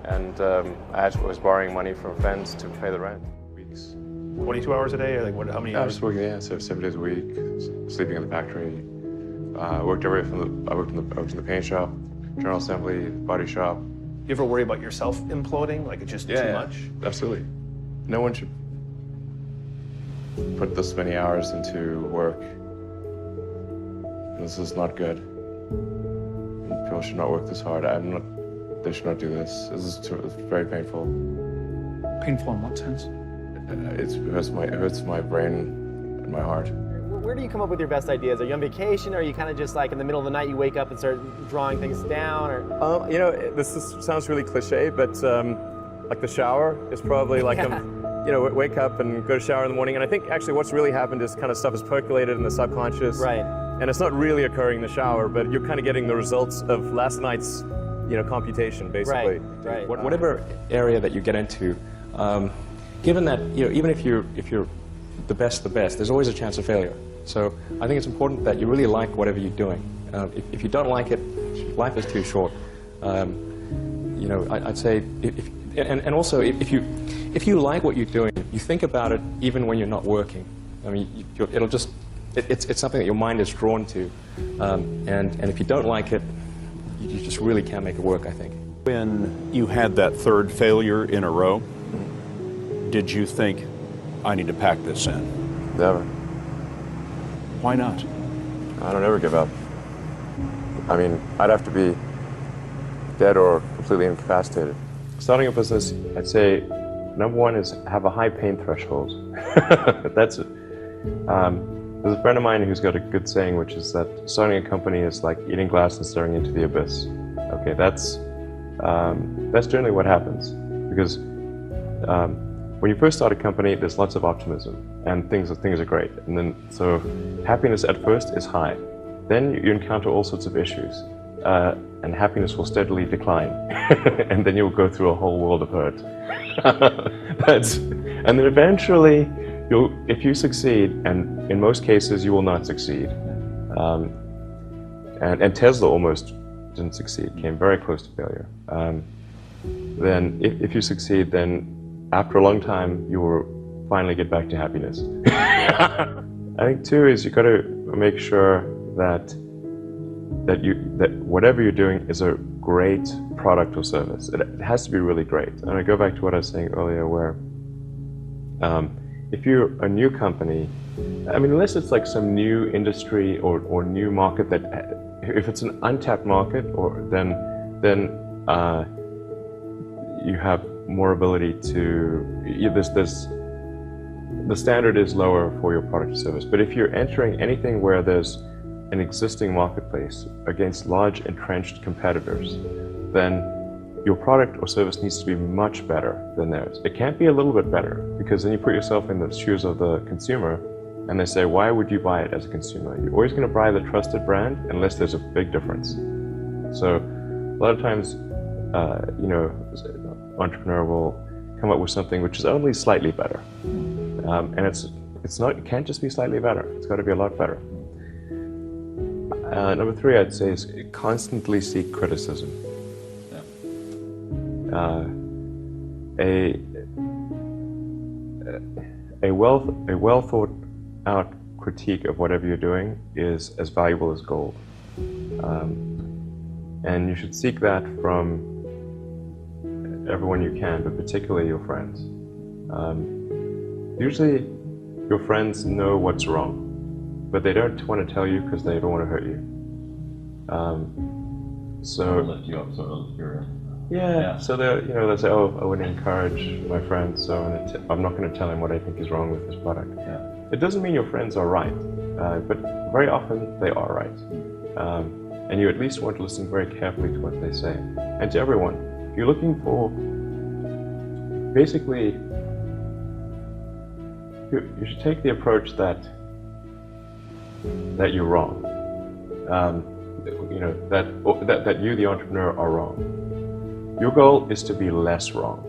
and was borrowing money from friends to pay the rent. Weeks. 22 hours a day, or like what? How many I hours? was working, yeah, so 7 days a week, sleeping in the factory. I worked in the paint shop, general assembly, body shop. You ever worry about yourself imploding? Like it's just too much? Absolutely. No one should put this many hours into work. This is not good. People should not work this hard. They should not do this. It's very painful. Painful in what sense? It hurts my brain and my heart. Where do you come up with your best ideas? Are you on vacation? Or are you kind of just like in the middle of the night you wake up and start drawing things down? Or You know, sounds really cliche, but like the shower is probably like wake up and go to shower in the morning. And I think actually what's really happened is kind of stuff is percolated in the subconscious. Right. And it's not really occurring in the shower, but you're kind of getting the results of last night's, computation, basically. Right. Whatever area that you get into, given that, even if you're the best, there's always a chance of failure. So I think it's important that you really like whatever you're doing. If you don't like it, life is too short. I'd say, and also if you like what you're doing, you think about it even when you're not working. I mean, it's something that your mind is drawn to, and if you don't like it, you just really can't make it work, I think. When you had that third failure in a row, did you think, I need to pack this in? Never. Why not? I don't ever give up. I mean, I'd have to be dead or completely incapacitated. Starting a business, I'd say, number one is have a high pain threshold. That's it. There's a friend of mine who's got a good saying, which is that starting a company is like eating glass and staring into the abyss. Okay, that's generally what happens, because when you first start a company, there's lots of optimism and things are great, and then so happiness at first is high. Then you encounter all sorts of issues, and happiness will steadily decline, and then you'll go through a whole world of hurt. And then eventually, if you succeed, and in most cases you will not succeed, and Tesla almost didn't succeed, came very close to failure. Then if you succeed, then after a long time you will finally get back to happiness. I think too is you got to make sure that whatever you're doing is a great product or service. It has to be really great. And I go back to what I was saying earlier, where if you're a new company, I mean, unless it's like some new industry or new market if it's an untapped market, then you have more ability to, the standard is lower for your product or service. But if you're entering anything where there's an existing marketplace against large entrenched competitors, then your product or service needs to be much better than theirs. It can't be a little bit better, because then you put yourself in the shoes of the consumer, and they say, why would you buy it as a consumer? You're always going to buy the trusted brand unless there's a big difference. So a lot of times, entrepreneur will come up with something which is only slightly better, and it can't just be slightly better. It's got to be a lot better. Number three, I'd say, is constantly seek criticism. A well thought out critique of whatever you're doing is as valuable as gold, and you should seek that from everyone you can, but particularly your friends. Usually your friends know what's wrong, but they don't want to tell you because they don't want to hurt you. So lift you up, sort of. So they say, oh, I would encourage my friends, so I'm not going to tell him what I think is wrong with this product. Yeah. It doesn't mean your friends are right, but very often they are right. And you at least want to listen very carefully to what they say. And to everyone, if you're looking for, basically, you should take the approach that you're wrong. That you, the entrepreneur, are wrong. Your goal is to be less wrong.